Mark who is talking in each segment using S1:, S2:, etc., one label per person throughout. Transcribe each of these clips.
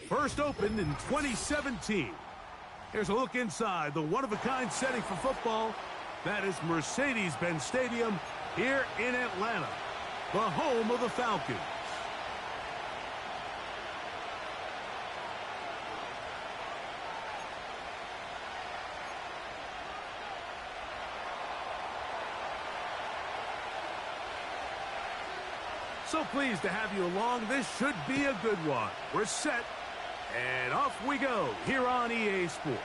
S1: First opened in 2017. Here's a look inside the one-of-a-kind setting for football. That is Mercedes-Benz Stadium here in Atlanta, the home of the Falcons. So pleased to have you along. This should be a good one. We're set, and off we go here on EA Sports.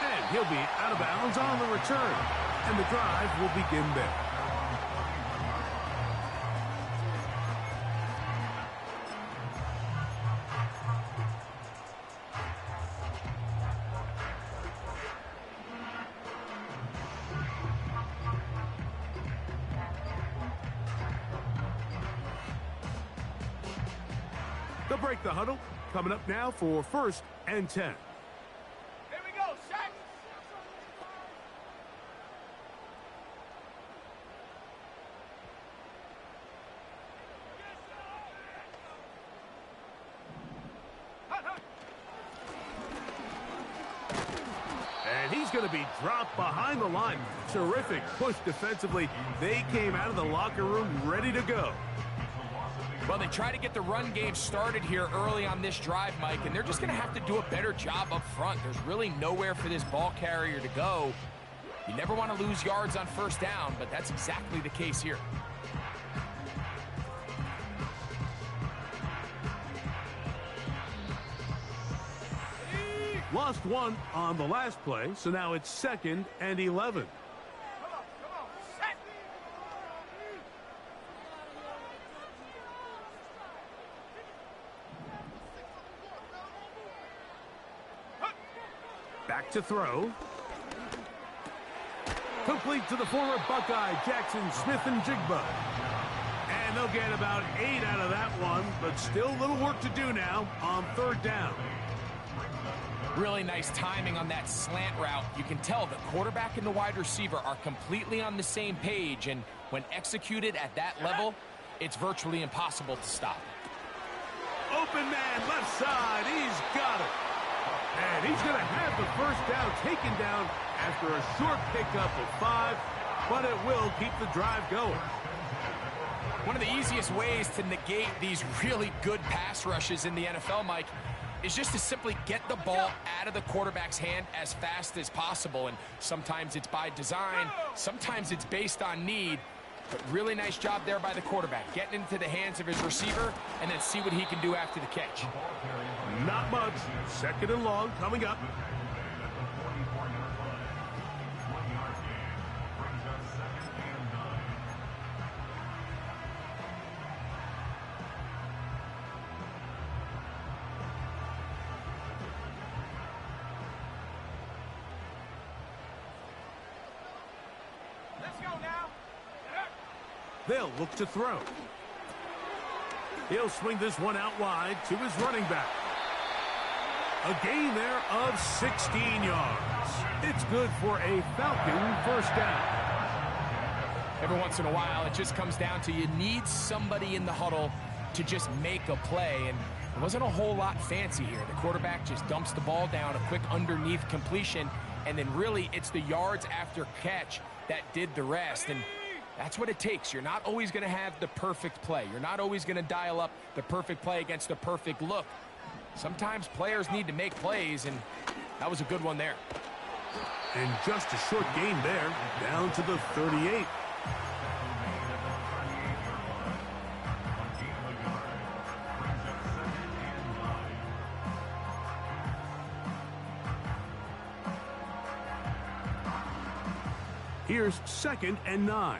S1: And he'll be out of bounds on the return, and the drive will begin there. They'll break the huddle. Coming up now for 1st and 10.
S2: Here we go, set.
S1: And he's going to be dropped behind the line. Terrific push defensively. They came out of the locker room ready to go.
S3: Well, they try to get the run game started here early on this drive, Mike, and they're just going to have to do a better job up front. There's really nowhere for this ball carrier to go. You never want to lose yards on 1st down, but that's exactly the case here.
S1: Lost one on the last play, so now it's 2nd and 11.
S2: Come on, set.
S1: Back to throw. Complete to the former Buckeye, Jackson Smith-Njigba. And they'll get about 8 out of that one, but still little work to do now on 3rd down.
S3: Really nice timing on that slant route. You can tell the quarterback and the wide receiver are completely on the same page, and when executed at that level, it's virtually impossible to stop.
S1: Open man, left side, he's got it. And he's going to have the 1st down taken down after a short pickup of 5, but it will keep the drive going.
S3: One of the easiest ways to negate these really good pass rushes in the NFL, Mike, is just to simply get the ball out of the quarterback's hand as fast as possible. And sometimes it's by design, sometimes it's based on need. But really nice job there by the quarterback, getting into the hands of his receiver and then see what he can do after the catch.
S1: Not much. 2nd and long coming up.
S2: Let's go now.
S1: They'll look to throw. He'll swing this one out wide to his running back. A gain there of 16 yards. It's good for a Falcon 1st down.
S3: Every once in a while, it just comes down to you need somebody in the huddle to just make a play, and it wasn't a whole lot fancy here. The quarterback just dumps the ball down, a quick underneath completion, and then really it's the yards after catch that did the rest, and that's what it takes. You're not always going to have the perfect play. You're not always going to dial up the perfect play against the perfect look. Sometimes players need to make plays, and that was a good one there.
S1: And just a short gain there, down to the 38. Here's 2nd and 9.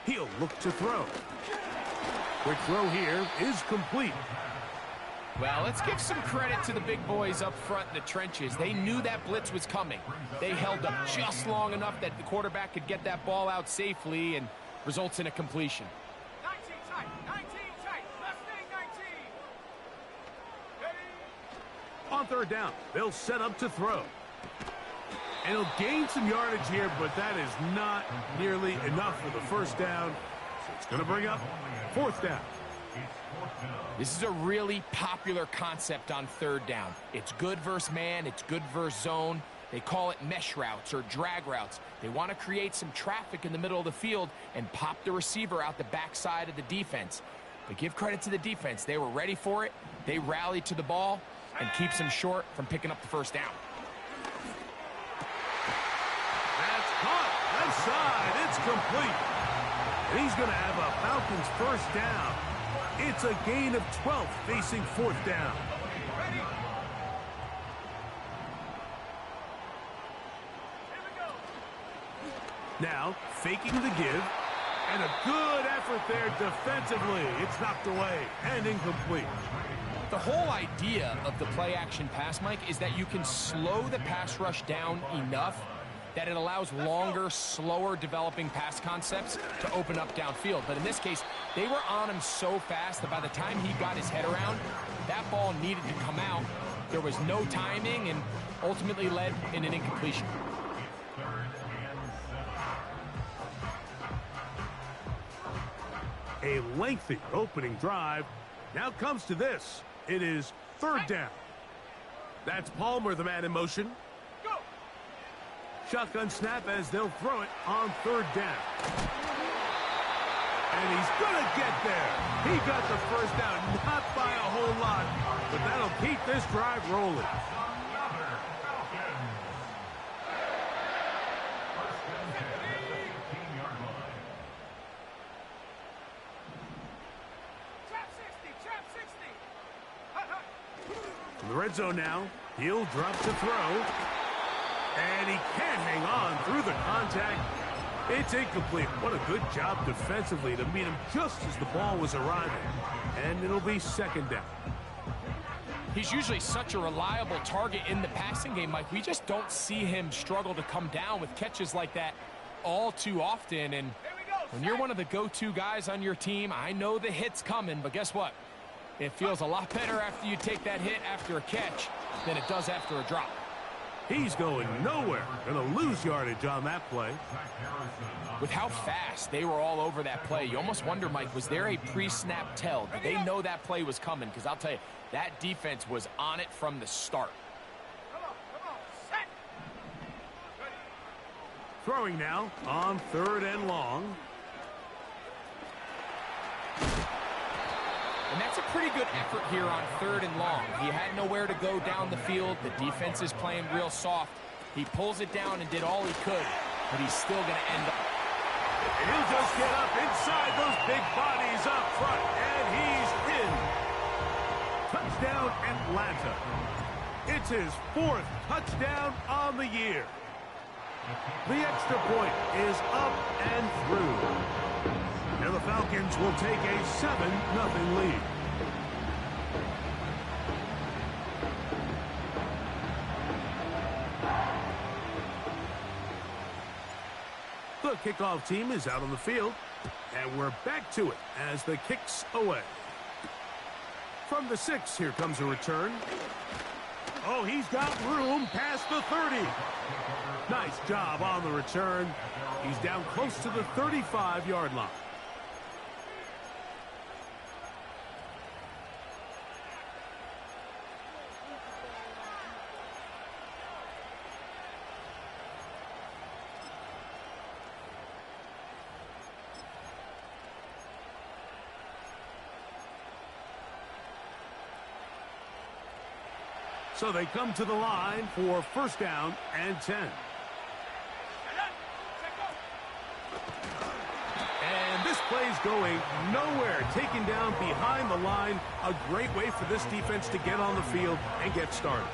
S1: He'll look to throw. Quick throw here is complete.
S3: Well, let's give some credit to the big boys up front in the trenches. They knew that blitz was coming. They held up just long enough that the quarterback could get that ball out safely and results in a completion.
S2: 19 tight, 19 tight, Mustang 19.
S1: On 3rd down, they'll set up to throw. And he'll gain some yardage here, but that is not nearly enough for the first down. So it's going to bring up fourth down.
S3: This is a really popular concept on third down. It's good versus man. It's good versus zone. They call it mesh routes or drag routes. They want to create some traffic in the middle of the field and pop the receiver out the backside of the defense. But give credit to the defense. They were ready for it. They rallied to the ball and keeps them short from picking up the first down.
S1: That's caught. Left side. It's complete. And he's going to have a Falcons first down. It's a gain of 12 facing fourth down.
S2: Ready? Here we go.
S1: Now, faking the give. And a good effort there defensively. It's knocked away and incomplete.
S3: The whole idea of the play-action pass, Mike, is that you can slow the pass rush down enough that it allows longer, slower developing pass concepts to open up downfield. But in this case, they were on him so fast that by the time he got his head around, that ball needed to come out. There was no timing and ultimately led in an incompletion.
S1: A lengthy opening drive. Now comes to this. It is third down. That's Palmer, the man in motion.
S2: Go.
S1: Shotgun snap as they'll throw it on third down. And he's going to get there. He got the first down, not by a whole lot, but that'll keep this drive rolling. In the red zone now, he'll drop to throw. And he can't hang on through the contact. It's incomplete. What a good job defensively to meet him just as the ball was arriving. And it'll be second down.
S3: He's usually such a reliable target in the passing game, Mike. We just don't see him struggle to come down with catches like that all too often. And when you're one of the go-to guys on your team, I know the hit's coming, but guess what? It feels a lot better after you take that hit after a catch than it does after a drop.
S1: He's going nowhere. Going to lose yardage on that play.
S3: With how fast they were all over that play, you almost wonder, Mike, was there a pre-snap tell? Did they know that play was coming? Because I'll tell you, that defense was on it from the start.
S2: Come on, set. Ready.
S1: Throwing now on third and long.
S3: And that's a pretty good effort here on third and long. He had nowhere to go down the field. The defense is playing real soft. He pulls it down and did all he could, but he's still going to end up.
S1: And he'll just get up inside those big bodies up front, and he's in. Touchdown, Atlanta. It's his fourth touchdown on the year. The extra point is up and through. And the Falcons will take a 7-0 lead. The kickoff team is out on the field, and we're back to it as the kick's away. From the 6, here comes a return. Oh, he's got room past the 30. Nice job on the return. He's down close to the 35-yard line. So they come to the line for first down and 10. And this play's going nowhere. Taken down behind the line. A great way for this defense to get on the field and get started.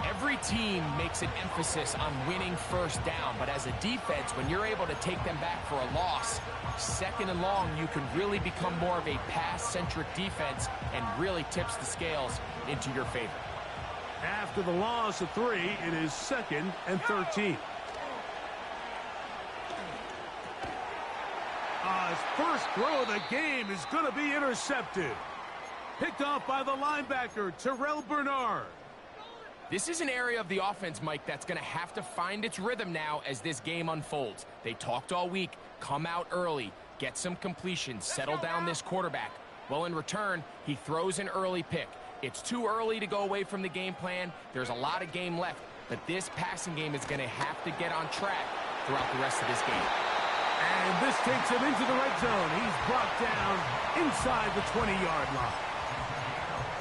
S3: Every team makes an emphasis on winning first down, but as a defense, when you're able to take them back for a loss, second and long, you can really become more of a pass-centric defense and really tips the scales into your favor.
S1: After the loss of 3, it is second and 13. His first throw of the game is going to be intercepted. Picked off by the linebacker, Terrell Bernard.
S3: This is an area of the offense, Mike, that's going to have to find its rhythm now as this game unfolds. They talked all week, come out early, get some completions, settle down this quarterback. Well, in return, he throws an early pick. It's too early to go away from the game plan. There's a lot of game left, but this passing game is going to have to get on track throughout the rest of this game.
S1: And this takes him into the red zone. He's brought down inside the 20-yard line.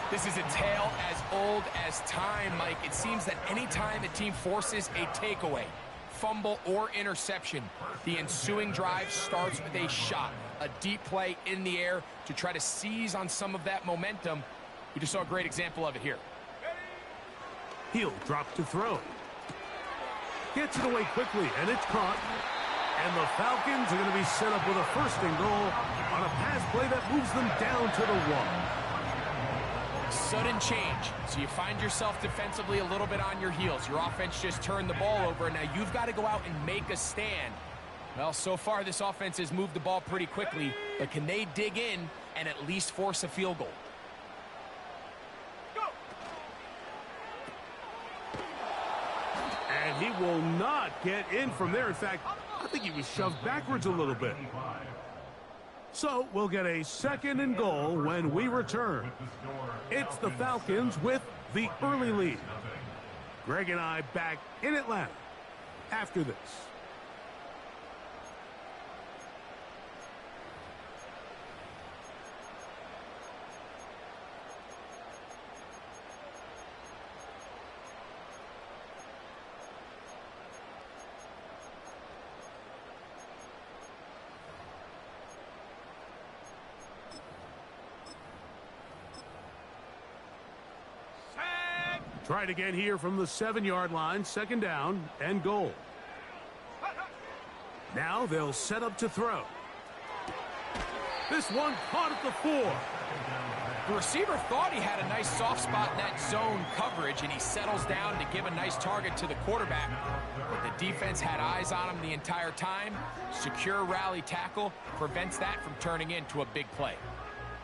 S3: This is a tale as old as time, Mike. It seems that any time a team forces a takeaway, fumble, or interception, the ensuing drive starts with a shot, a deep play in the air to try to seize on some of that momentum. We just saw a great example of it here.
S1: He'll drop to throw. Gets it away quickly, and it's caught. And the Falcons are going to be set up with a first and goal on a pass play that moves them down to the 1.
S3: Sudden change, so you find yourself defensively a little bit on your heels. Your offense just turned the ball over, and now you've got to go out and make a stand. Well, so far this offense has moved the ball pretty quickly, but can they dig in and at least force a field goal?
S1: And he will not get in from there. In fact, I think he was shoved backwards a little bit. So we'll get a second and goal when we return. It's the Falcons with the early lead. Greg and I back in Atlanta after this. Tried again here from the 7-yard line, second down and goal. Now they'll set up to throw. This one caught at the 4.
S3: The receiver thought he had a nice soft spot in that zone coverage, and he settles down to give a nice target to the quarterback. But the defense had eyes on him the entire time. Secure rally tackle prevents that from turning into a big play.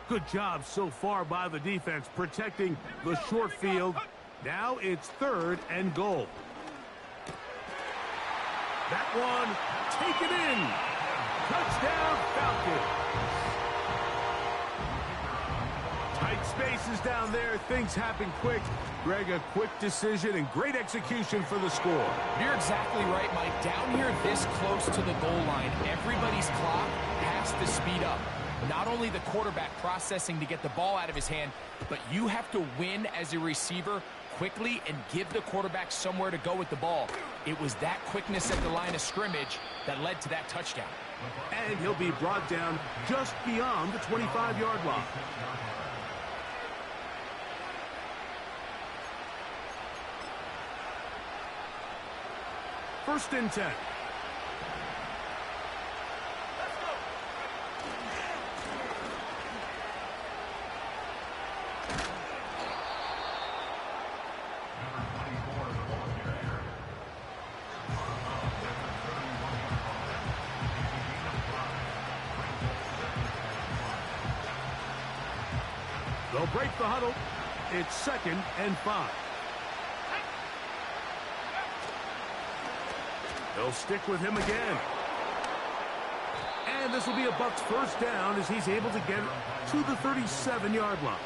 S1: Good job so far by the defense protecting the short field. Now it's third and goal. That one taken in. Touchdown, Falcons. Tight spaces down there. Things happen quick. Greg, a quick decision and great execution for the score.
S3: You're exactly right, Mike. Down here this close to the goal line, everybody's clock has to speed up. Not only the quarterback processing to get the ball out of his hand, but you have to win as a receiver quickly and give the quarterback somewhere to go with the ball. It was that quickness at the line of scrimmage that led to that touchdown.
S1: And he'll be brought down just beyond the 25-yard line. First and 10. They'll break the huddle. It's second and 5. They'll stick with him again. And this will be a Bucs first down as he's able to get to the 37-yard line.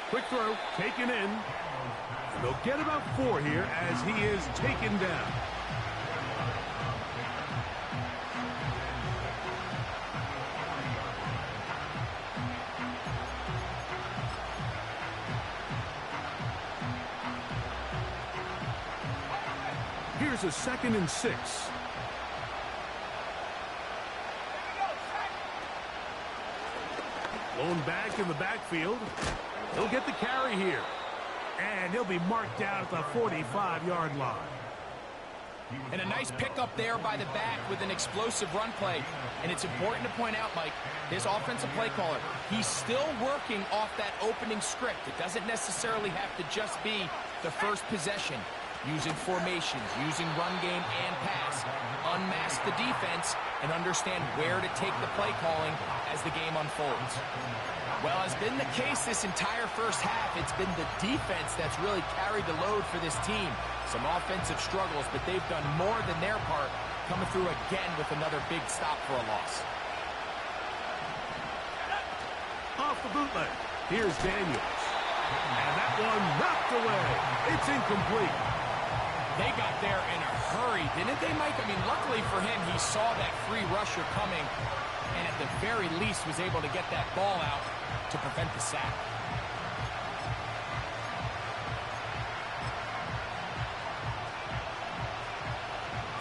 S1: Quick throw, taken in. And they'll get about 4 here as he is taken down. Here's a second and 6. Blown back in the backfield. He'll get the carry here. And he'll be marked down at the 45-yard line.
S3: And a nice pickup there by the back with an explosive run play. And it's important to point out, Mike, this offensive play caller, he's still working off that opening script. It doesn't necessarily have to just be the first possession. Using formations, using run game and pass. Unmask the defense and understand where to take the play calling as the game unfolds. Well, has been the case this entire first half. It's been the defense that's really carried the load for this team. Some offensive struggles, but they've done more than their part, coming through again with another big stop for a loss.
S1: Off the bootleg. Here's Daniels. And that one knocked away. It's incomplete.
S3: They got there in a hurry, didn't they, Mike? I mean, luckily for him, he saw that free rusher coming, and at the very least was able to get that ball out to prevent the sack.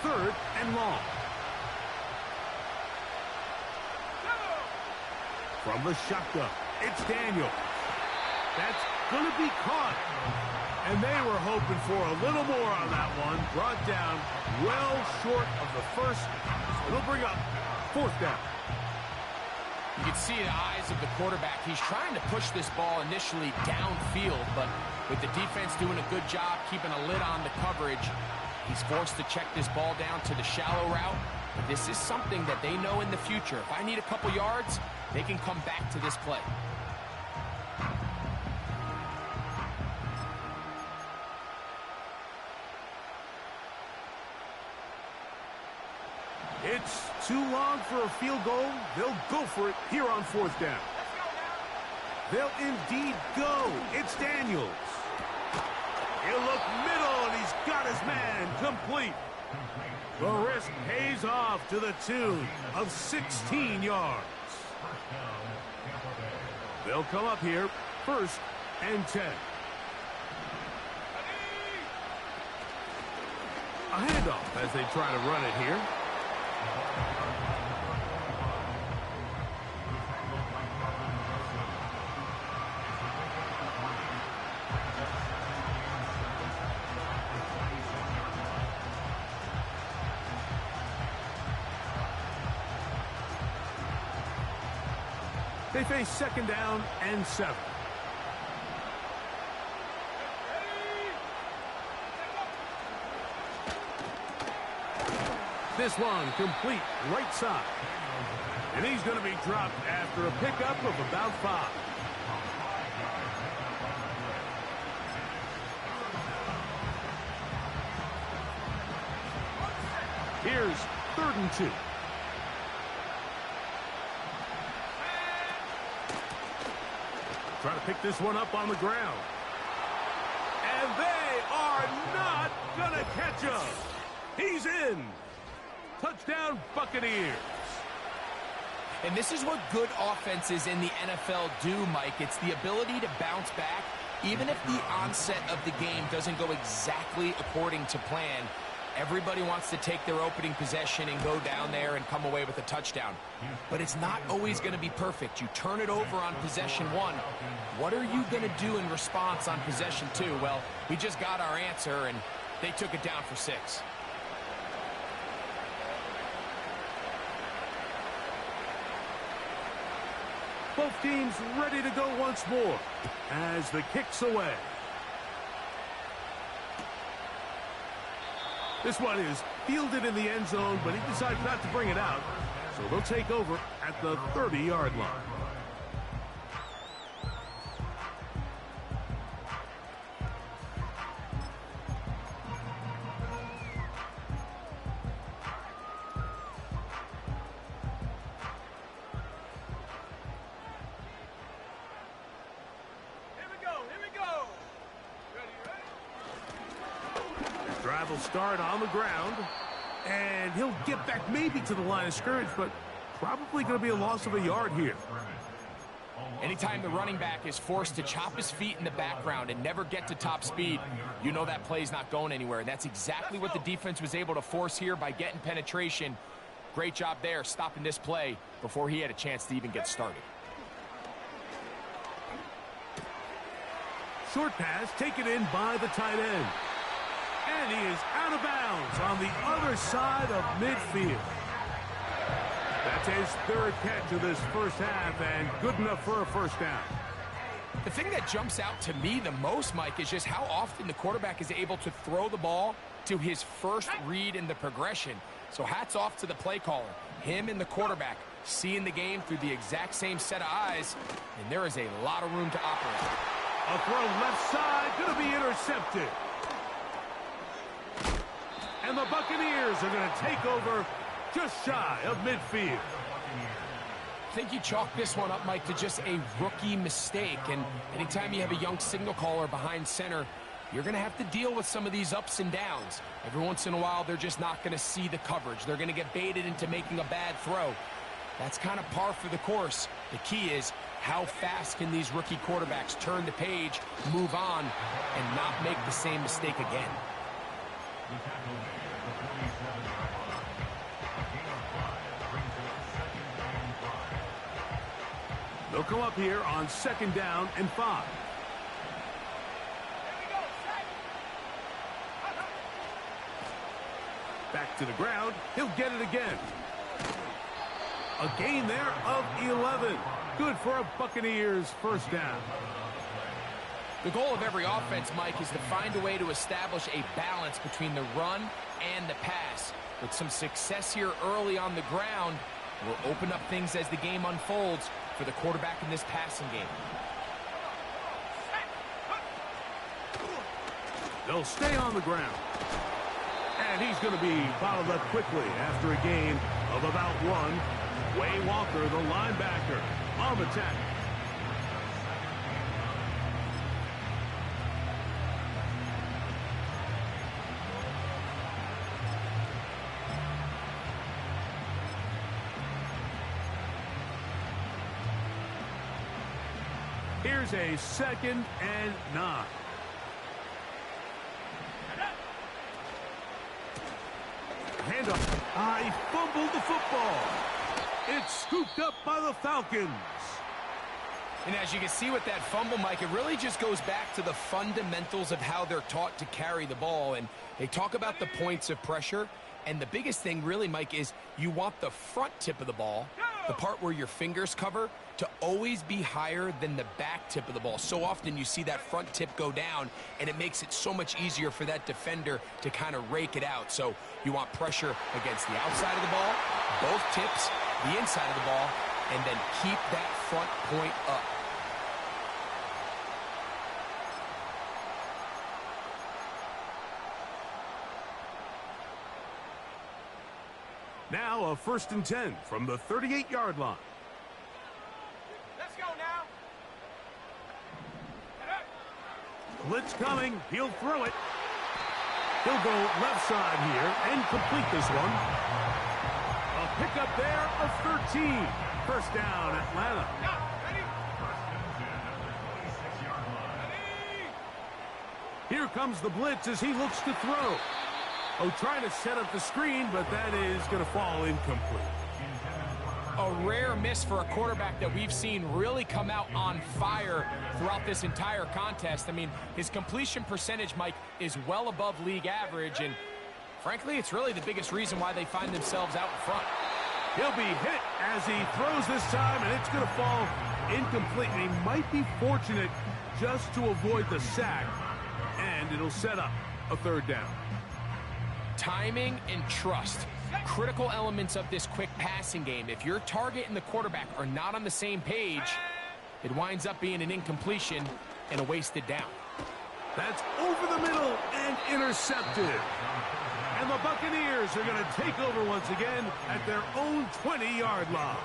S1: Third and long. From the shotgun, it's Daniels. That's going to be caught. And they were hoping for a little more on that one. Brought down well short of the first. It'll bring up fourth down.
S3: You can see the eyes of the quarterback. He's trying to push this ball initially downfield, but with the defense doing a good job keeping a lid on the coverage, he's forced to check this ball down to the shallow route. But this is something that they know in the future. If I need a couple yards, they can come back to this play.
S1: It's too long for a field goal. They'll go for it here on fourth down. They'll indeed go. It's Daniels. He'll look middle, and he's got his man complete. The risk pays off to the tune of 16 yards. They'll come up here, 1st and 10. A handoff as they try to run it here. They face 2nd down and 7. This one complete right side. And he's going to be dropped after a pickup of about 5. Here's 3rd and 2. Try to pick this one up on the ground. And they are not going to catch him. He's in. Touchdown, Buccaneers.
S3: And this is what good offenses in the NFL do, Mike. It's the ability to bounce back, even if the onset of the game doesn't go exactly according to plan. Everybody wants to take their opening possession and go down there and come away with a touchdown. But it's not always going to be perfect. You turn it over on possession 1. What are you going to do in response on possession 2? Well, we just got our answer, and they took it down for 6.
S1: Both teams ready to go once more as the kick's away. This one is fielded in the end zone, but he decides not to bring it out. So they'll take over at the 30-yard line. Drive will start on the ground, and he'll get back maybe to the line of scrimmage, but probably going to be a loss of a yard here.
S3: Anytime the running back is forced to chop his feet in the background and never get to top speed, you know that play's not going anywhere. And that's exactly what the defense was able to force here by getting penetration. Great job there stopping this play before he had a chance to even get started.
S1: Short pass taken in by the tight end. And he is out of bounds on the other side of midfield. That's his third catch of this first half, and good enough for a first down.
S3: The thing that jumps out to me the most, Mike, is just how often the quarterback is able to throw the ball to his first read in the progression. So hats off to the play caller. Him and the quarterback seeing the game through the exact same set of eyes, and there is a lot of room to operate.
S1: A throw left side, going to be intercepted. And the Buccaneers are going to take over just shy of midfield.
S3: I think you chalk this one up, Mike, to just a rookie mistake. And anytime you have a young signal caller behind center, you're going to have to deal with some of these ups and downs. Every once in a while, they're just not going to see the coverage. They're going to get baited into making a bad throw. That's kind of par for the course. The key is, how fast can these rookie quarterbacks turn the page, move on, and not make the same mistake again?
S1: They'll come up here on 2nd down and 5. Back to the ground. He'll get it again. A gain there of 11. Good for a Buccaneers first down.
S3: The goal of every offense, Mike, is to find a way to establish a balance between the run and the pass. With some success here early on the ground, will open up things as the game unfolds for the quarterback in this passing game.
S1: They'll stay on the ground. And he's going to be bottled up quickly after a gain of about 1. Wayne Walker, the linebacker, on the tackle. Here's a 2nd and 9. Handoff. He fumbled the football. It's scooped up by the Falcons.
S3: And as you can see with that fumble, Mike, it really just goes back to the fundamentals of how they're taught to carry the ball. And they talk about the points of pressure. And the biggest thing really, Mike, is you want the front tip of the ball, the part where your fingers cover, to always be higher than the back tip of the ball. So often you see that front tip go down, and it makes it so much easier for that defender to kind of rake it out. So you want pressure against the outside of the ball, both tips, the inside of the ball, and then keep that front point up.
S1: Now a 1st and 10 from the 38-yard line.
S2: Let's go now.
S1: Blitz coming. He'll throw it. He'll go left side here and complete this one. A pickup there of 13. First down, Atlanta. Here comes the blitz as he looks to throw. Trying to set up the screen, but that is going to fall incomplete.
S3: A rare miss for a quarterback that we've seen really come out on fire throughout this entire contest. I mean, his completion percentage, Mike, is well above league average, and frankly, it's really the biggest reason why they find themselves out in front.
S1: He'll be hit as he throws this time, and it's going to fall incomplete. And he might be fortunate just to avoid the sack, and it'll set up a 3rd down.
S3: Timing and trust, critical elements of this quick passing game. If your target and the quarterback are not on the same page, it winds up being an incompletion and a wasted down.
S1: That's over the middle and intercepted. And the Buccaneers are going to take over once again at their own 20-yard line.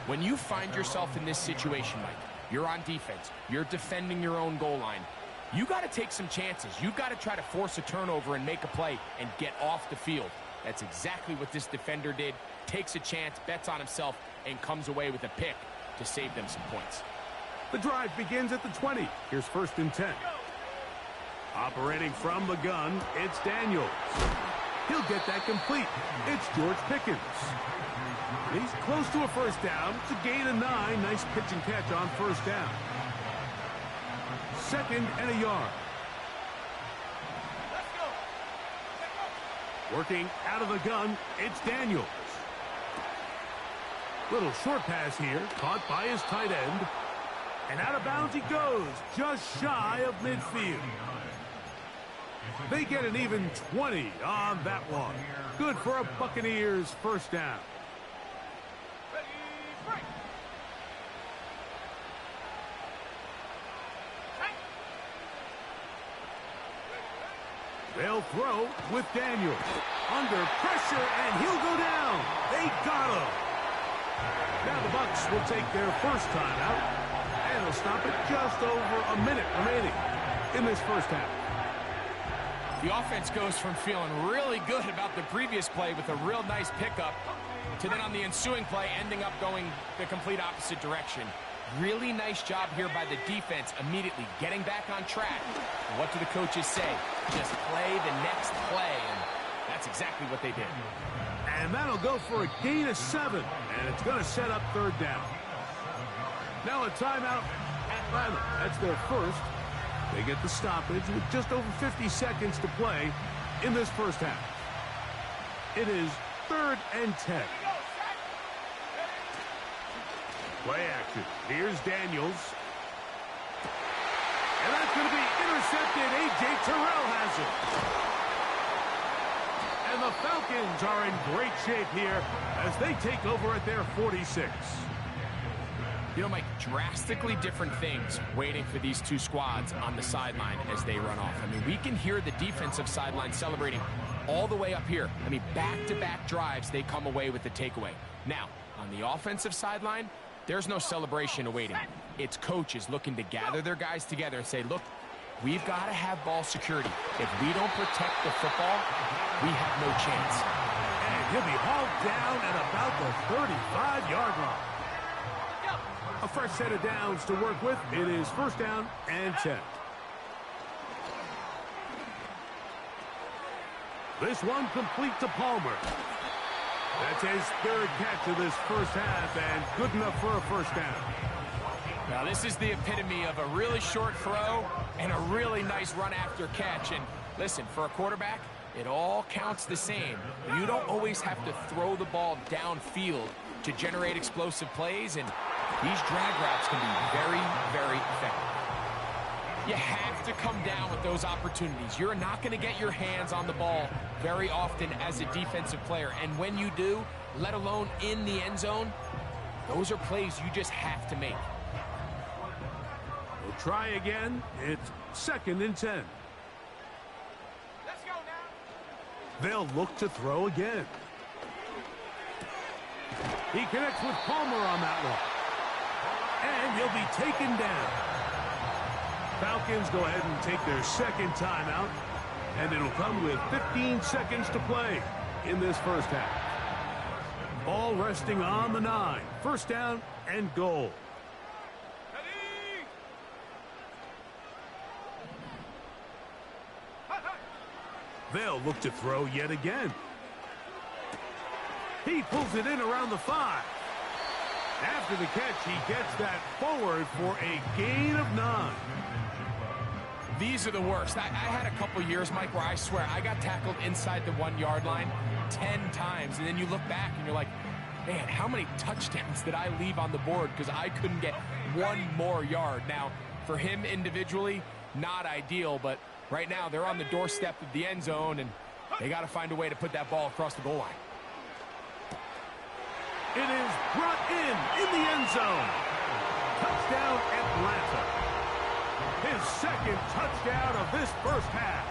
S3: When you find yourself in this situation, Mike, you're on defense, you're defending your own goal line, you got to take some chances. You've got to try to force a turnover and make a play and get off the field. That's exactly what this defender did. Takes a chance, bets on himself, and comes away with a pick to save them some points.
S1: The drive begins at the 20. Here's 1st and 10. Operating from the gun, it's Daniels. He'll get that complete. It's George Pickens. He's close to a first down. It's a gain of 9. Nice pitch and catch on first down. 2nd and a yard. Working out of the gun, it's Daniels. Little short pass here, caught by his tight end. And out of bounds he goes, just shy of midfield. They get an even 20 on that one. Good for a Buccaneers first down.
S2: Ready, break.
S1: They'll throw with Daniels. Under pressure, and he'll go down. They got him. Now the Bucs will take their first timeout, and they'll stop it just over a minute remaining in this first half.
S3: The offense goes from feeling really good about the previous play with a real nice pickup to then on the ensuing play ending up going the complete opposite direction. Really nice job here by the defense immediately getting back on track. And what do the coaches say? Just play the next play, and that's exactly what they did.
S1: And that'll go for a gain of 7, and it's going to set up third down. Now a timeout, Atlanta. That's their first. They get the stoppage with just over 50 seconds to play in this first half. It is 3rd and 10. Play action. Here's Daniels. And that's going to be intercepted. A.J. Terrell has it. And the Falcons are in great shape here as they take over at their 46.
S3: You know, Mike, drastically different things waiting for these two squads on the sideline as they run off. I mean, we can hear the defensive sideline celebrating all the way up here. I mean, back-to-back drives, they come away with the takeaway. Now, on the offensive sideline, there's no celebration awaiting. It's coaches looking to gather their guys together and say, look, we've got to have ball security. If we don't protect the football, we have no chance.
S1: And he'll be hauled down at about the 35-yard line. A fresh set of downs to work with. It is first down and 10. This one complete to Palmer. That's his 3rd catch of this first half, and good enough for a first down.
S3: Now, this is the epitome of a really short throw and a really nice run after catch. And listen, for a quarterback, it all counts the same. You don't always have to throw the ball downfield to generate explosive plays, and these drag routes can be very, very effective. You have to come down with those opportunities. You're not going to get your hands on the ball very often as a defensive player. And when you do, let alone in the end zone, those are plays you just have to make.
S1: We'll try again. It's 2nd and 10.
S2: Let's go now.
S1: They'll look to throw again. He connects with Palmer on that one. And he'll be taken down. Falcons go ahead and take their 2nd timeout, and it'll come with 15 seconds to play in this first half. Ball resting on the 9. First down and goal.
S2: Ready.
S1: They'll look to throw yet again. He pulls it in around the 5. After the catch, he gets that forward for a gain of 9.
S3: These are the worst. I had a couple years, Mike, where I swear I got tackled inside the 1-yard line 10 times. And then you look back and you're like, man, how many touchdowns did I leave on the board because I couldn't get one more yard? Now, for him individually, not ideal, but right now they're on the doorstep of the end zone, and they got to find a way to put that ball across the goal line.
S1: It is brought in the end zone. Touchdown, Atlanta. His 2nd touchdown of this first half.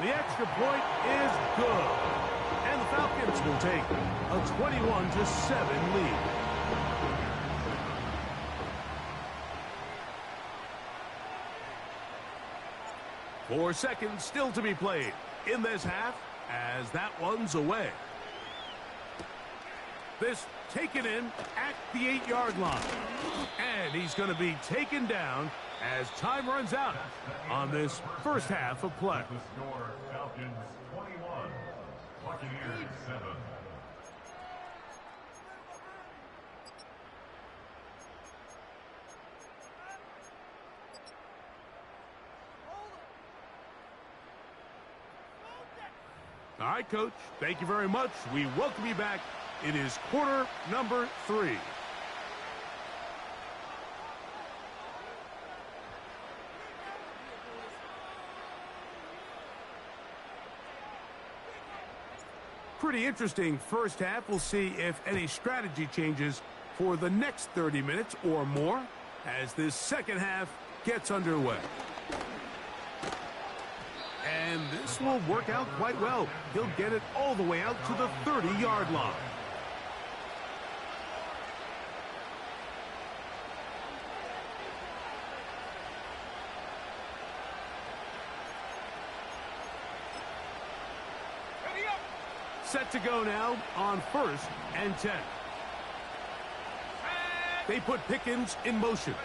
S1: The extra point is good. And the Falcons will take a 21-7 lead. 4 seconds still to be played in this half as that one's away. This taken in at the 8-yard line. And he's going to be taken down as time runs out on this first half of play.
S4: The score, Falcons 21, Buccaneers 7.
S1: All right, Coach. Thank you very much. We welcome you back. It is quarter number 3. Pretty interesting first half. We'll see if any strategy changes for the next 30 minutes or more as this second half gets underway. And this will work out quite well. He'll get it all the way out to the 30-yard line.
S2: Ready up.
S1: Set to go now on 1st and 10. They put Pickens in motion.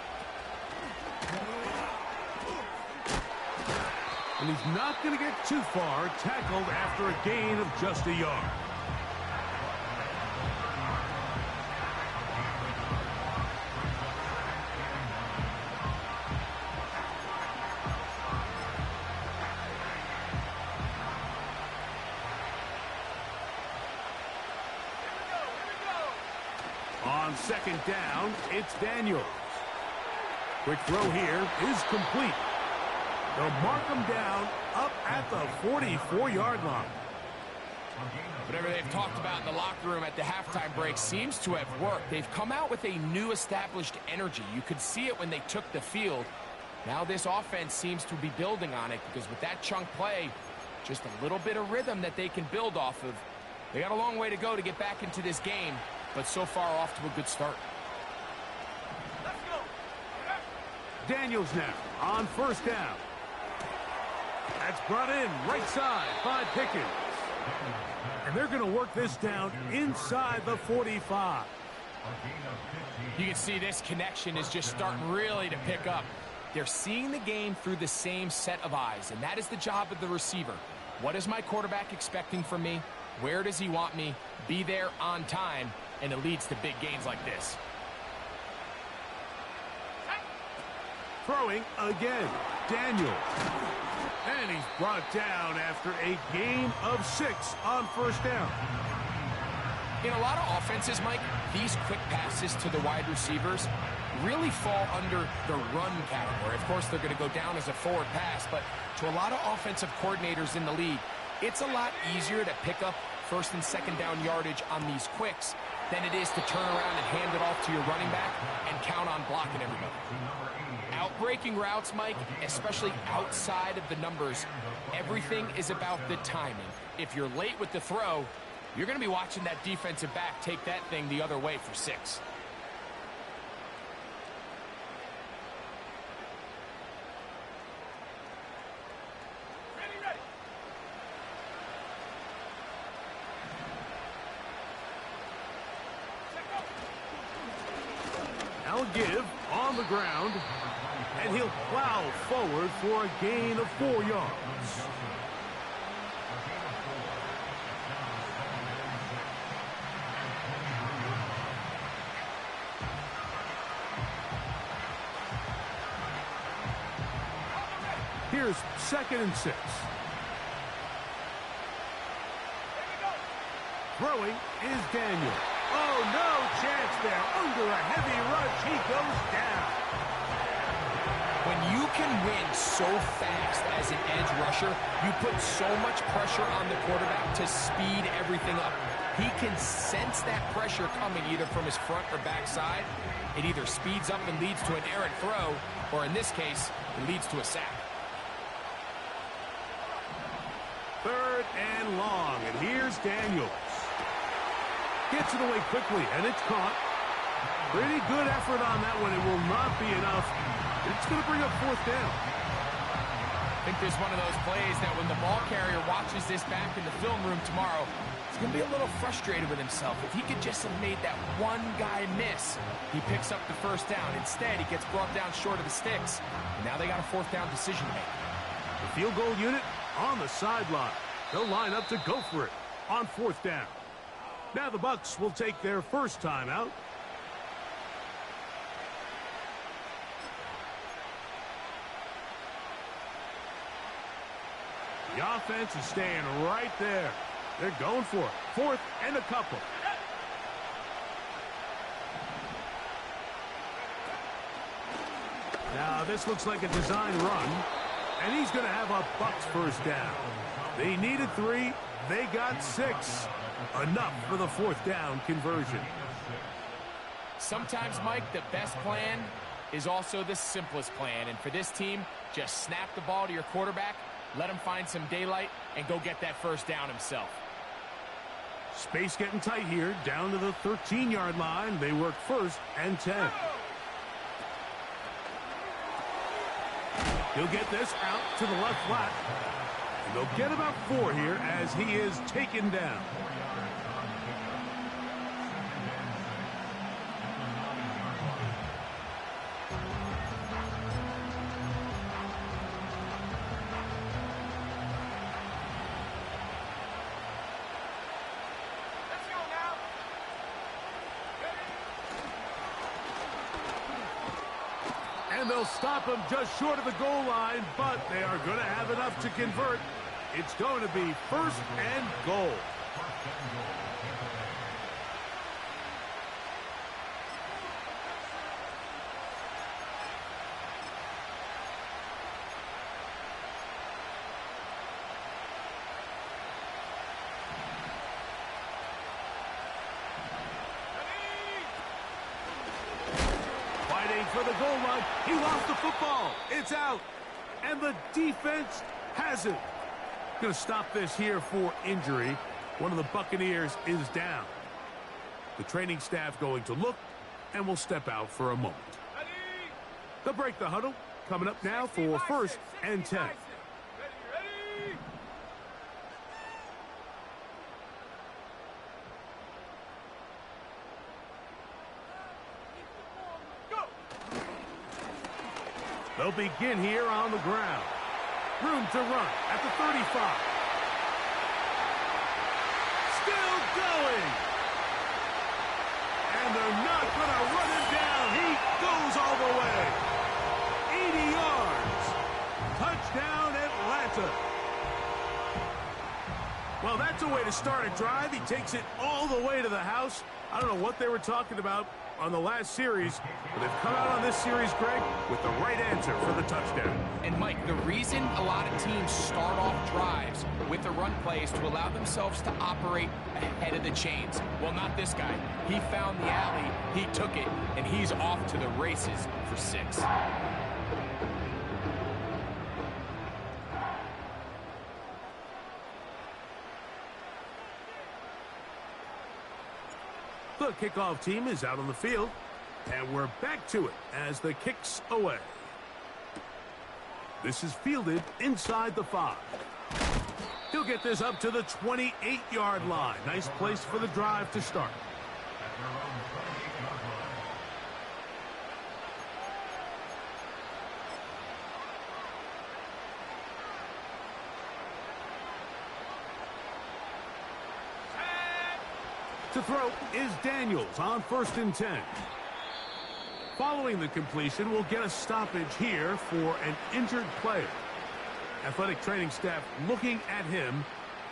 S1: And he's not going to get too far, tackled after a gain of just a yard. On 2nd down, it's Daniels. Quick throw here is complete. They'll mark him down up at the 44-yard line.
S3: Whatever they've talked about in the locker room at the halftime break seems to have worked. They've come out with a new established energy. You could see it when they took the field. Now this offense seems to be building on it because with that chunk play, just a little bit of rhythm that they can build off of. They got a long way to go to get back into this game, but so far off to a good start.
S2: Let's go.
S1: Daniels now on 1st down. That's brought in right side by Pickens. And they're going to work this down inside the 45.
S3: You can see this connection is just starting really to pick up. They're seeing the game through the same set of eyes, and that is the job of the receiver. What is my quarterback expecting from me? Where does he want me? Be there on time, and it leads to big gains like this.
S1: Throwing again, Daniels. And he's brought down after a gain of 6 on 1st down.
S3: In a lot of offenses, Mike, these quick passes to the wide receivers really fall under the run category. Of course, they're going to go down as a forward pass, but to a lot of offensive coordinators in the league, it's a lot easier to pick up 1st and 2nd down yardage on these quicks than it is to turn around and hand it off to your running back and count on blocking everybody. Outbreaking routes, Mike, especially outside of the numbers, everything is about the timing. If you're late with the throw, you're going to be watching that defensive back take that thing the other way for 6.
S2: Ready.
S1: Now give on the ground, and he'll plow forward for a gain of 4 yards. Here's 2nd and 6. Throwing is Daniel. Oh, no chance there. Under a heavy rush, he goes down.
S3: When you can win so fast as an edge rusher, you put so much pressure on the quarterback to speed everything up. He can sense that pressure coming either from his front or back side. It either speeds up and leads to an errant throw, or in this case, it leads to a sack.
S1: 3rd and long, and here's Daniels. Gets it away quickly, and it's caught. Pretty good effort on that one. It will not be enough. It's going to bring up 4th down.
S3: I think there's one of those plays that when the ball carrier watches this back in the film room tomorrow, he's going to be a little frustrated with himself. If he could just have made that one guy miss, he picks up the 1st down. Instead, he gets brought down short of the sticks. Now they got a 4th down decision to make.
S1: The field goal unit on the sideline. They'll line up to go for it on 4th down. Now the Bucs will take their first timeout. The offense is staying right there. They're going for it. 4th and a couple. Now, this looks like a design run, and he's going to have a Bucs first down. They needed 3. They got 6. Enough for the 4th down conversion.
S3: Sometimes, Mike, the best plan is also the simplest plan. And for this team, just snap the ball to your quarterback, let him find some daylight, and go get that first down himself.
S1: Space getting tight here, down to the 13-yard line. They work 1st and 10. He'll get this out to the left flat. And they'll get about 4 here as he is taken down.
S2: Let's go now.
S1: And they'll stop him just short of the goal line, but they are going to have enough to convert. It's going to be 1st and goal. Fighting for the goal line. He lost the football. It's out. And the defense has it. Going to stop this here for injury. One of the Buccaneers is down. The training staff going to look and will step out for a moment.
S2: Ready?
S1: They'll break the huddle. Coming up now for 1st and 10.
S2: Ready? Go!
S1: They'll begin here on the ground. Room to run at the 35. Still going. And they're not going to run him down. He goes all the way. 80 yards. Touchdown, Atlanta. Well, that's a way to start a drive. He takes it all the way to the house. I don't know what they were talking about on the last series, but they've come out on this series, Greg, with the right answer for the touchdown.
S3: And, Mike, the reason a lot of teams start off drives with the run play is to allow themselves to operate ahead of the chains. Well, not this guy. He found the alley, he took it, and he's off to the races for 6.
S1: The kickoff team is out on the field, and we're back to it as the kick's away. This is fielded inside the 5. He'll get this up to the 28-yard line. Nice place for the drive to start. To throw is Daniels on 1st and 10. Following the completion, we'll get a stoppage here for an injured player. Athletic training staff looking at him,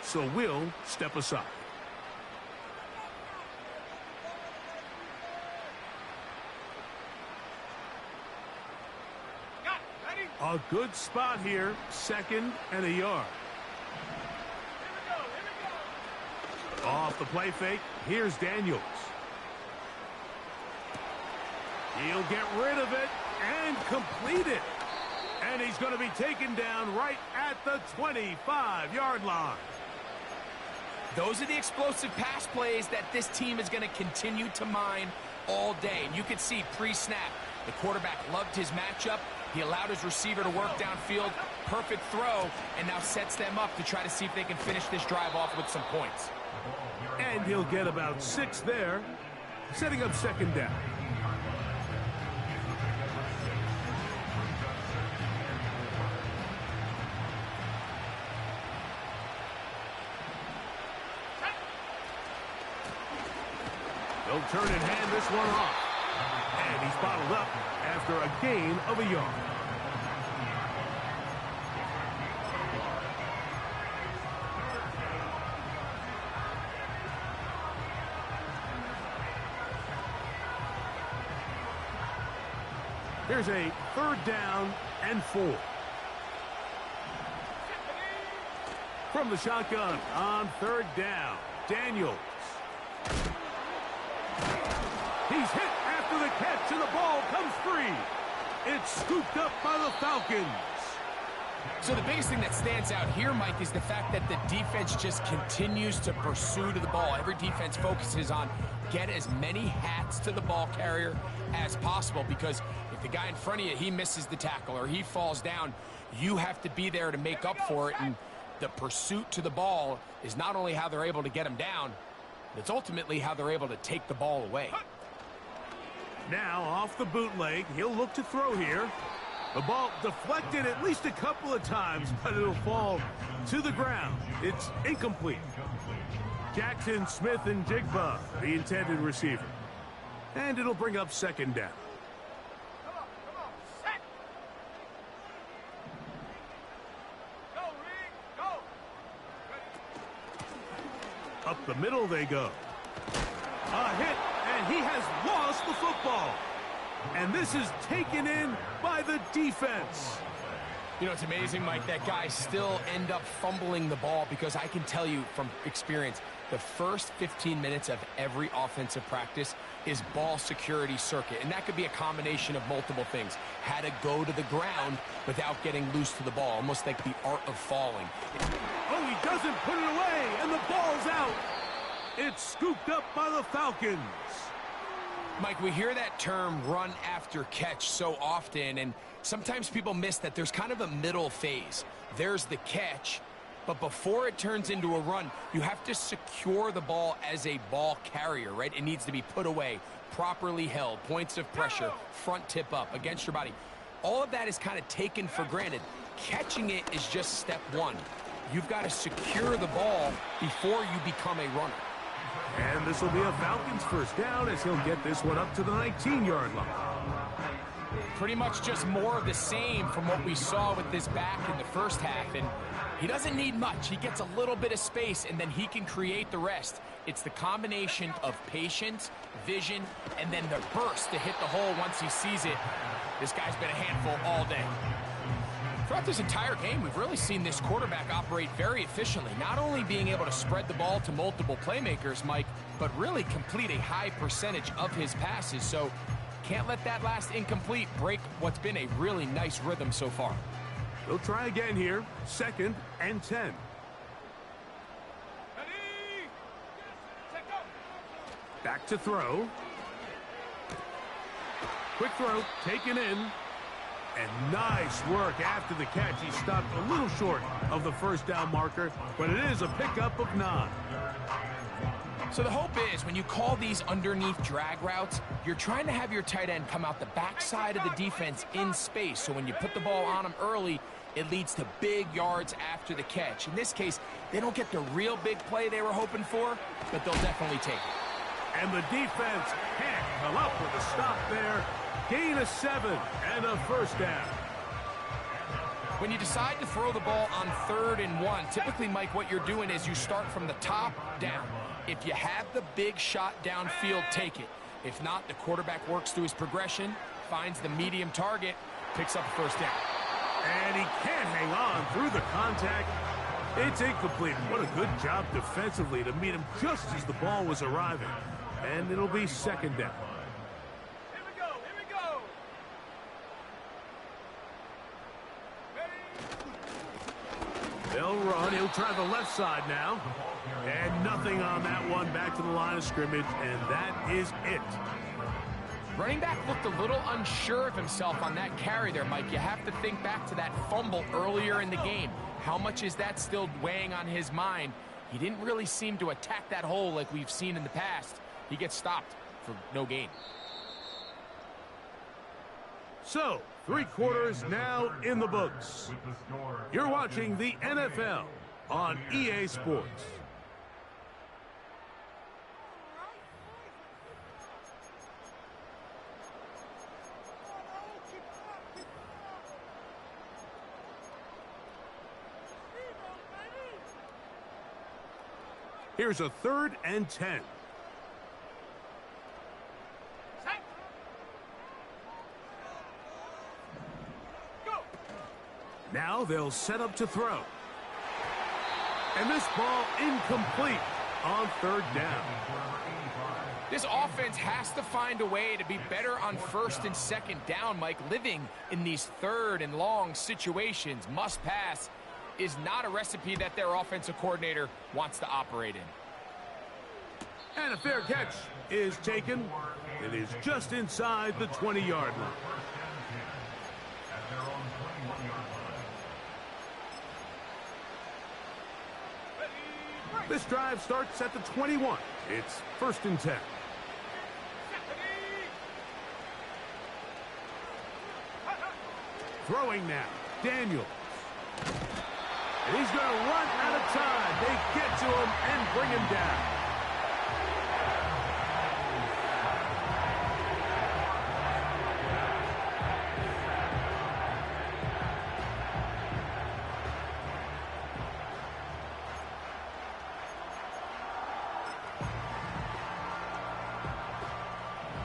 S1: so we'll step aside.
S2: Got it. Ready?
S1: A good spot here, 2nd and a yard.
S2: Here we go.
S1: Off the play fake, here's Daniels. He'll get rid of it and complete it. And he's going to be taken down right at the 25-yard line.
S3: Those are the explosive pass plays that this team is going to continue to mine all day. And you can see pre-snap, the quarterback loved his matchup. He allowed his receiver to work downfield. Perfect throw, and now sets them up to try to see if they can finish this drive off with some points.
S1: And he'll get about 6 there, setting up 2nd down. They'll turn and hand this one off. And he's bottled up after a gain of a yard. Here's a 3rd down and 4. From the shotgun on 3rd down, Daniels. He's hit after the catch, and the ball comes free. It's scooped up by the Falcons.
S3: So the biggest thing that stands out here, Mike, is the fact that the defense just continues to pursue to the ball. Every defense focuses on get as many hats to the ball carrier as possible, because if the guy in front of you, he misses the tackle or he falls down, you have to be there to make up for it. And the pursuit to the ball is not only how they're able to get him down, it's ultimately how they're able to take the ball away.
S1: Now off the bootleg, he'll look to throw here. The ball deflected at least a couple of times, but it'll fall to the ground. It's incomplete. Jackson, Smith, and Jigba, the intended receiver. And it'll bring up 2nd down.
S2: Come on, set. Go, Reed, go. Ready.
S1: Up the middle they go. A hit, and he has lost the football. And this is taken in by the defense.
S3: You know, it's amazing, Mike, that guys still end up fumbling the ball, because I can tell you from experience, the first 15 minutes of every offensive practice is ball security circuit. And that could be a combination of multiple things. How to go to the ground without getting loose to the ball, almost like the art of falling.
S1: Oh, he doesn't put it away, and the ball's out. It's scooped up by the Falcons.
S3: Mike, we hear that term run after catch so often, and sometimes people miss that there's kind of a middle phase. There's the catch, but before it turns into a run, you have to secure the ball as a ball carrier, right? It needs to be put away, properly held, points of pressure, front tip up against your body. All of that is kind of taken for granted. Catching it is just step one. You've got to secure the ball before you become a runner.
S1: And this will be a Falcons 1st down, as he'll get this one up to the 19-yard line.
S3: Pretty much just more of the same from what we saw with this back in the first half. And he doesn't need much. He gets a little bit of space, and then he can create the rest. It's the combination of patience, vision, and then the burst to hit the hole once he sees it. This guy's been a handful all day. Throughout this entire game, we've really seen this quarterback operate very efficiently, not only being able to spread the ball to multiple playmakers, Mike, but really complete a high percentage of his passes. So can't let that last incomplete break what's been a really nice rhythm so far.
S1: They'll try again here. 2nd and 10.
S2: Ready. Set, go.
S1: Back to throw. Quick throw, taken in. And nice work after the catch. He stopped a little short of the 1st down marker, but it is a pickup of 9.
S3: So the hope is when you call these underneath drag routes, you're trying to have your tight end come out the backside of the defense in space. So when you put the ball on him early, it leads to big yards after the catch. In this case, they don't get the real big play they were hoping for, but they'll definitely take it.
S1: And the defense can't come up with a stop there. Gain of 7 and a 1st down.
S3: When you decide to throw the ball on 3rd and 1, typically, Mike, what you're doing is you start from the top down. If you have the big shot downfield, take it. If not, the quarterback works through his progression, finds the medium target, picks up a 1st down.
S1: And he can't hang on through the contact. It's incomplete. What a good job defensively to meet him just as the ball was arriving. And it'll be 2nd down.
S2: Here we go, here we go. Ready.
S1: They'll run. He'll try the left side now. And nothing on that one. Back to the line of scrimmage, and that is it.
S3: Running back looked a little unsure of himself on that carry there, Mike. You have to think back to that fumble earlier in the game. How much is that still weighing on his mind? He didn't really seem to attack that hole like we've seen in the past. He gets stopped for no gain.
S1: So, 3 quarters now in the books. You're watching the NFL on EA Sports. Here's a 3rd and 10.
S2: Set.
S1: Now they'll set up to throw. And this ball incomplete on third down.
S3: This offense has to find a way to be better on first and second down, Mike. Living in these third and long situations, must pass, is not a recipe that their offensive coordinator wants to operate in.
S1: And a fair catch is taken. It is just inside the 20-yard line. This drive starts at the 21. It's 1st and 10. Throwing now, Daniels. And he's going to run out of time. They get to him and bring him down.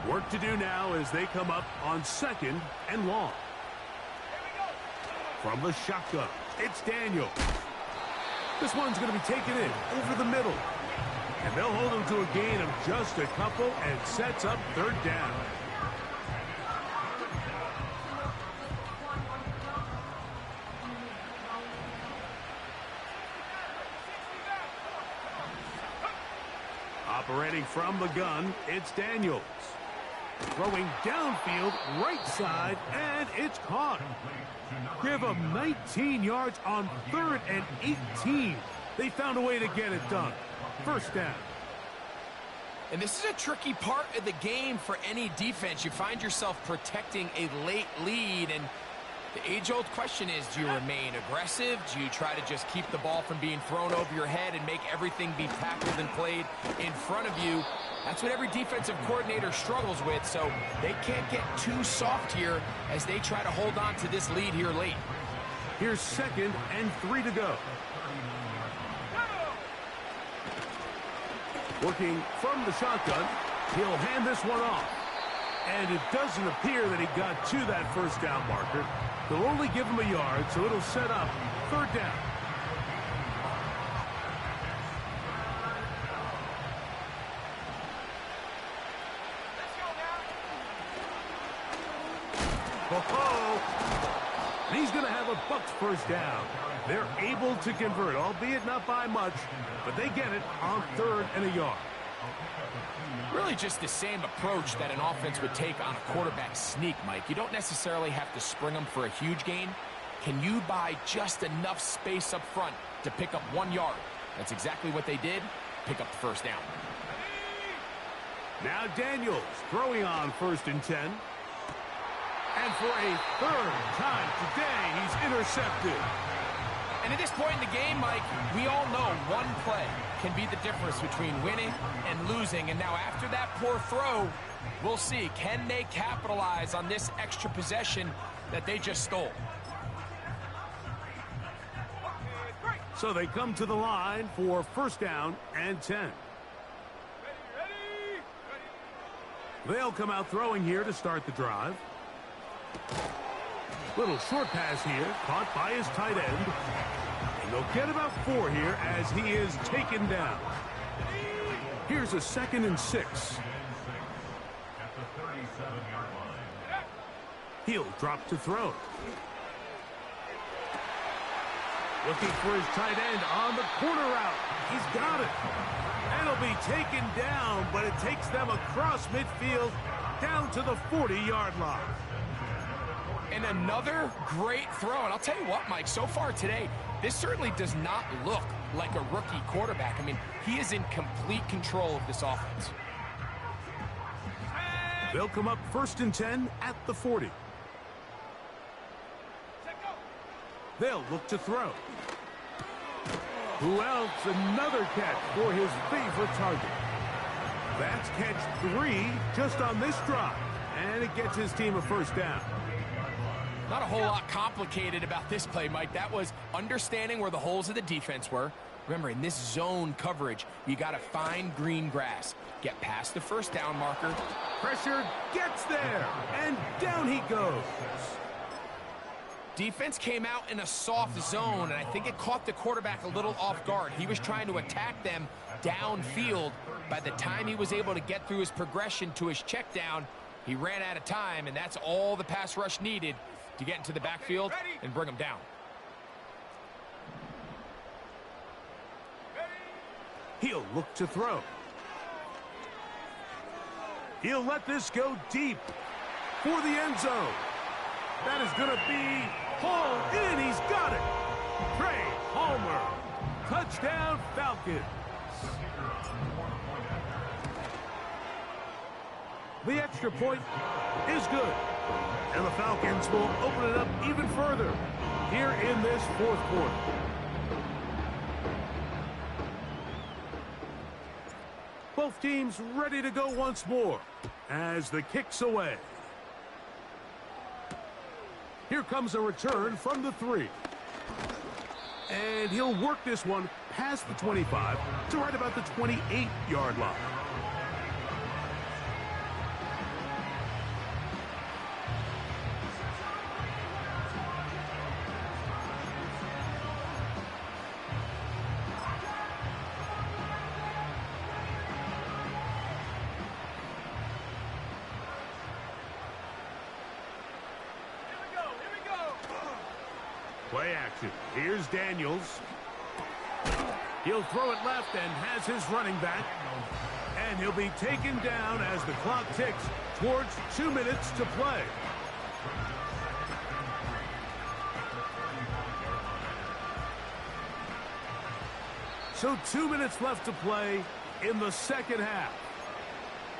S1: Work to do now as they come up on 2nd and long. From the shotgun, it's Daniels. This one's going to be taken in over the middle. And they'll hold him to a gain of just a couple and sets up 3rd down. Operating from the gun, it's Daniels. Throwing downfield, right side, and it's caught. Give them 19 yards on 3rd and 18. They found a way to get it done. 1st down.
S3: And this is a tricky part of the game for any defense. You find yourself protecting a late lead, and the age-old question is, do you remain aggressive? Do you try to just keep the ball from being thrown over your head and make everything be tackled and played in front of you? That's what every defensive coordinator struggles with, so they can't get too soft here as they try to hold on to this lead here late.
S1: Here's 2nd and 3 to go. Working from the shotgun, he'll hand this one off. And it doesn't appear that he got to that 1st down marker. They'll only give him a yard, so it'll set up 3rd down. Oh, and he's going to have a Bucks 1st down. They're able to convert, albeit not by much, but they get it on 3rd and a yard.
S3: Really just the same approach that an offense would take on a quarterback sneak, Mike. You don't necessarily have to spring them for a huge gain. Can you buy just enough space up front to pick up 1 yard? That's exactly what they did. Pick up the 1st down.
S1: Now Daniels throwing on 1st and 10. And for a 3rd time today, he's intercepted.
S3: And at this point in the game, Mike, we all know one play can be the difference between winning and losing. And now after that poor throw, we'll see, can they capitalize on this extra possession that they just stole?
S1: So they come to the line for 1st down and 10. They'll come out throwing here to start the drive. Little short pass here, caught by his tight end. And they'll get about 4 here as he is taken down. Here's a 2nd and 6.
S4: At the 37-yard line.
S1: He'll drop to throw. Looking for his tight end on the corner route. He's got it. And he'll be taken down, but it takes them across midfield down to the 40-yard line.
S3: And another great throw. And I'll tell you what, Mike, so far today, this certainly does not look like a rookie quarterback. I mean, he is in complete control of this offense.
S1: They'll come up 1st and 10 at the 40. They'll look to throw. Who else? Another catch for his favorite target. That's catch 3 just on this drive. And it gets his team a 1st down.
S3: Not a whole lot complicated about this play, Mike. That was understanding where the holes of the defense were. Remember, in this zone coverage, you got to find green grass. Get past the 1st down marker.
S1: Pressure gets there, and down he goes.
S3: Defense came out in a soft zone, and I think it caught the quarterback a little off guard. He was trying to attack them downfield. By the time he was able to get through his progression to his check down, he ran out of time, and that's all the pass rush needed to get into the backfield and bring him down.
S1: He'll look to throw. He'll let this go deep for the end zone. That is going to be hauled in. He's got it. Trey Palmer. Touchdown, Falcons. The extra point is good. And the Falcons will open it up even further here in this fourth quarter. Both teams ready to go once more as the kick's away. Here comes a return from the 3. And he'll work this one past the 25 to right about the 28-yard line. Play action. Here's Daniels. He'll throw it left and has his running back. And he'll be taken down as the clock ticks towards 2 minutes to play. So 2 minutes left to play in the second half.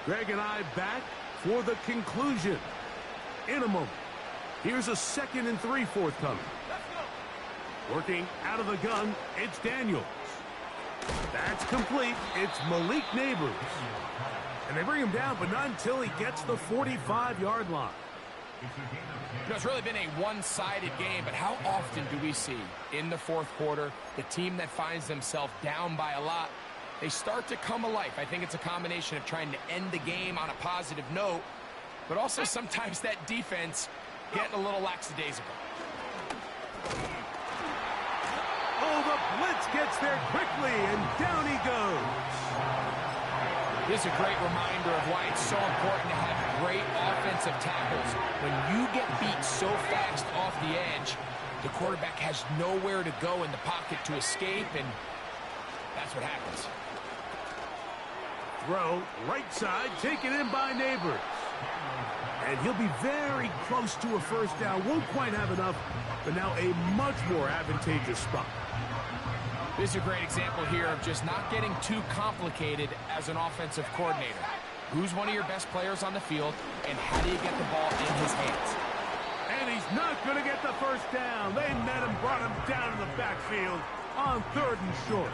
S1: Greg and I back for the conclusion in a moment. Here's a 2nd and 3 forthcoming. Working out of the gun, it's Daniels. That's complete. It's Malik Neighbors. And they bring him down, but not until he gets the 45-yard line.
S3: You know, it's really been a one-sided game, but how often do we see in the fourth quarter the team that finds themselves down by a lot, they start to come alive. I think it's a combination of trying to end the game on a positive note, but also sometimes that defense getting a little lackadaisical.
S1: Oh, the blitz gets there quickly, and down he goes.
S3: This is a great reminder of why it's so important to have great offensive tackles. When you get beat so fast off the edge, the quarterback has nowhere to go in the pocket to escape, and that's what happens.
S1: Throw, right side, taken in by Neighbors. And he'll be very close to a first down. Won't quite have enough, but now a much more advantageous spot.
S3: This is a great example here of just not getting too complicated as an offensive coordinator. Who's one of your best players on the field, and how do you get the ball in his hands?
S1: And he's not going to get the first down. They met him, brought him down in the backfield on 3rd and short.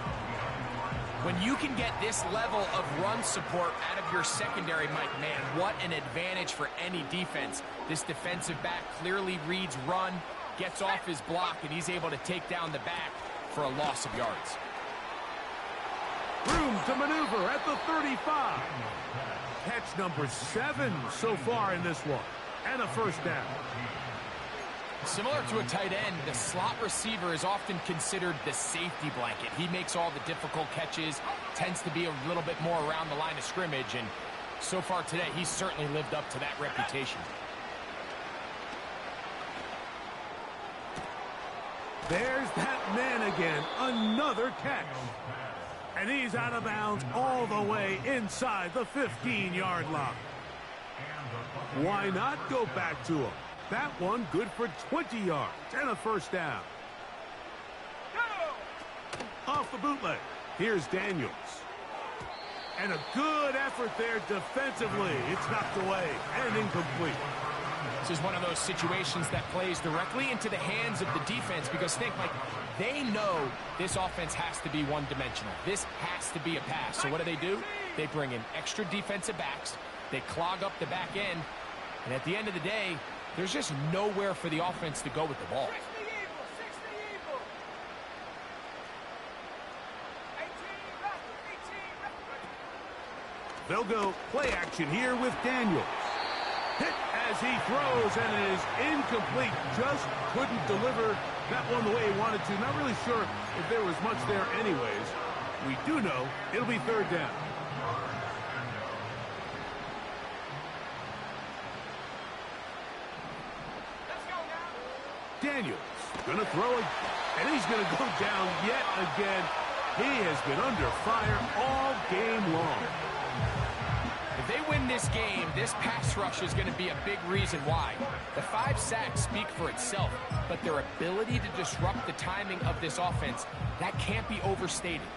S3: When you can get this level of run support out of your secondary, Mike, man, what an advantage for any defense. This defensive back clearly reads run, gets off his block, and he's able to take down the back for a loss of yards.
S1: Room to maneuver at the 35. Catch number 7 so far in this one. And a first down.
S3: Similar to a tight end, the slot receiver is often considered the safety blanket. He makes all the difficult catches, tends to be a little bit more around the line of scrimmage, and so far today, he's certainly lived up to that reputation.
S1: There's that man again. Another catch. And he's out of bounds all the way inside the 15-yard line. Why not go back to him? That one good for 20 yards and a first down. Off the bootleg. Here's Daniels. And a good effort there defensively. It's knocked away and incomplete.
S3: This is one of those situations that plays directly into the hands of the defense because think, like, they know this offense has to be one-dimensional. This has to be a pass. So what do? They bring in extra defensive backs. They clog up the back end. And at the end of the day, there's just nowhere for the offense to go with the ball.
S1: They'll go play action here with Daniels. Hit as he throws, and it is incomplete. Just couldn't deliver that one the way he wanted to. Not really sure if there was much there anyways. We do know it'll be third down.
S2: Let's go now.
S1: Daniels gonna throw it, and he's gonna go down yet again. He has been under fire all game long.
S3: If they win this game, this pass rush is going to be a big reason why. The 5 sacks speak for itself, but their ability to disrupt the timing of this offense, that can't be overstated.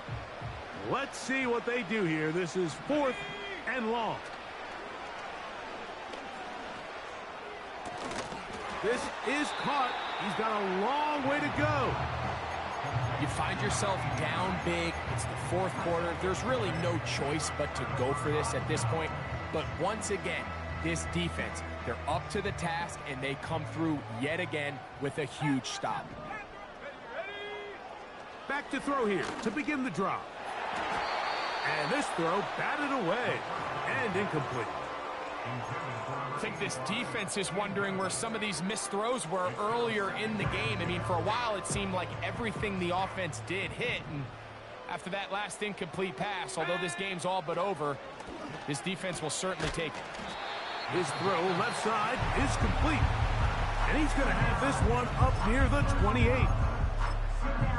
S1: Let's see what they do here. This is 4th and long. This is caught. He's got a long way to go.
S3: You find yourself down big. It's the 4th quarter. There's really no choice but to go for this at this point. But once again, this defense, they're up to the task, and they come through yet again with a huge stop.
S1: Back to throw here to begin the drive. And this throw batted away and incomplete.
S3: I think this defense is wondering where some of these missed throws were earlier in the game. I mean, for a while, it seemed like everything the offense did hit. And after that last incomplete pass, although this game's all but over, this defense will certainly take it.
S1: His throw left side is complete. And he's going to have this one up near the 28.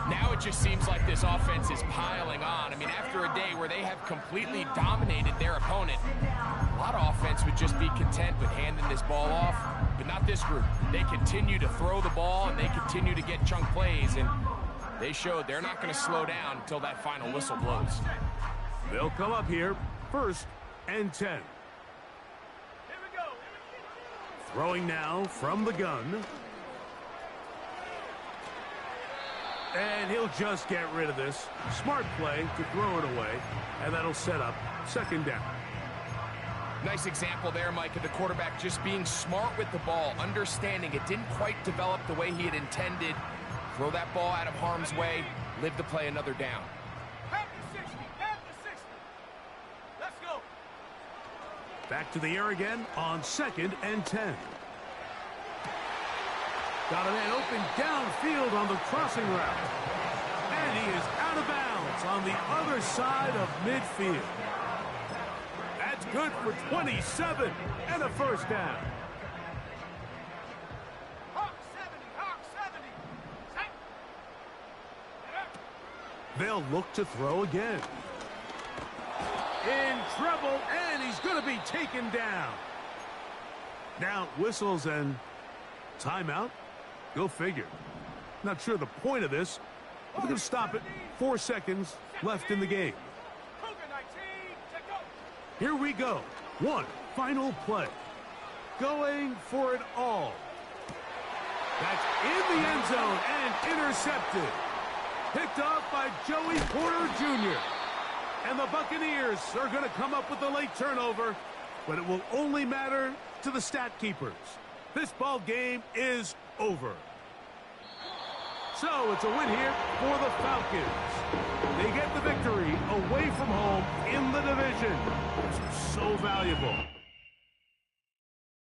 S3: Now it just seems like this offense is piling on. I mean, after a day where they have completely dominated their opponent, a lot of offense would just be content with handing this ball off, but not this group. They continue to throw the ball, and they continue to get chunk plays, and they showed they're not going to slow down until that final whistle blows.
S1: They'll come up here, 1st and 10.
S2: Here we go.
S1: Throwing now from the gun. And he'll just get rid of this. Smart play to throw it away, and that'll set up 2nd down.
S3: Nice example there, Mike, of the quarterback just being smart with the ball, understanding it didn't quite develop the way he had intended. Throw that ball out of harm's way, live to play another down.
S2: At the 60. At the 60. Let's go.
S1: Back to the air again on 2nd and 10. Got a man open downfield on the crossing route. And he is out of bounds on the other side of midfield. That's good for 27 and a 1st down.
S2: Hawk 70. Hawk 70. Sight.
S1: They'll look to throw again. In trouble, and he's going to be taken down. Now whistles and timeout. Go figure. Not sure the point of this. We're going to stop it. 4 seconds left in the game.
S2: Cougar 19. Check go.
S1: Here we go. One final play. Going for it all. That's in the end zone and intercepted. Picked off by Joey Porter Jr. And the Buccaneers are going to come up with a late turnover, but it will only matter to the stat keepers. This ball game is over. So it's a win here for the Falcons. They get the victory away from home in the division. This is so valuable.